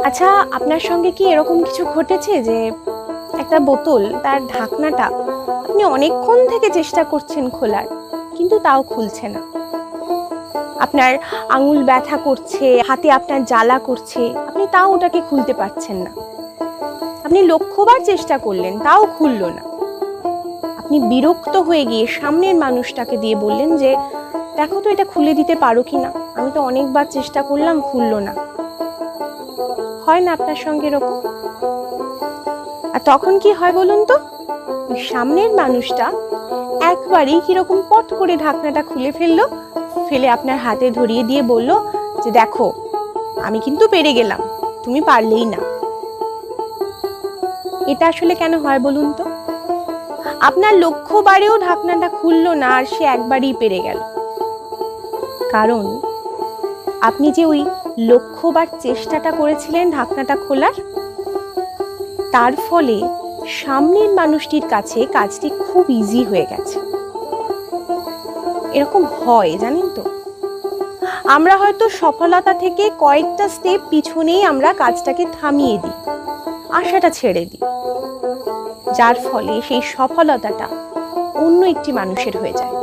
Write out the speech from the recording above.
আচ্ছা, আপনার সঙ্গে কি এরকম কিছু ঘটেছে যে একটা বোতল, তার ঢাকনাটা আপনি অনেকক্ষণ থেকে চেষ্টা করছেন খোলার, কিন্তু তাও খুলছে না? আপনার আঙুল ব্যথা করছে, হাতে আপনার জ্বালা করছে, আপনি তাও ওটাকে খুলতে পারছেন না। আপনি লক্ষবার চেষ্টা করলেন, তাও খুললো না। আপনি বিরক্ত হয়ে গিয়ে সামনের মানুষটাকে দিয়ে বললেন যে, দেখো তো এটা খুলে দিতে পারো কিনা, আমি তো অনেকবার চেষ্টা করলাম, খুললো না। হয় না আপনার সঙ্গে এরকম? আর তখন কি হয় বলুন তো? ওই সামনের মানুষটা একবারেই কিরকম পট করে ঢাকনাটা খুলে ফেললো, ফেলে আপনার হাতে ধরিয়ে দিয়ে বলল যে, দেখো আমি কিন্তু পেরে গেলাম, তুমি পারলেই না। এটা আসলে কেন হয় বলুন তো? আপনার লক্ষ্যবারেও ঢাকনাটা খুললো না, আর সে একবারই পেরে গেল। কারণ আপনি যে ওই লক্ষ্যবার চেষ্টাটা করেছিলেন ঢাকনাটা খোলার, তার ফলে সামনের মানুষটির কাছে কাজটি খুব ইজি হয়ে গেছে। এরকম হয় জানেন তো, আমরা হয়তো সফলতা থেকে কয়েকটা স্টেপ পিছনেই আমরা কাজটাকে থামিয়ে দিই, আশাটা ছেড়ে দিই, যার ফলে সেই সফলতাটা অন্য একটি মানুষের হয়ে যায়।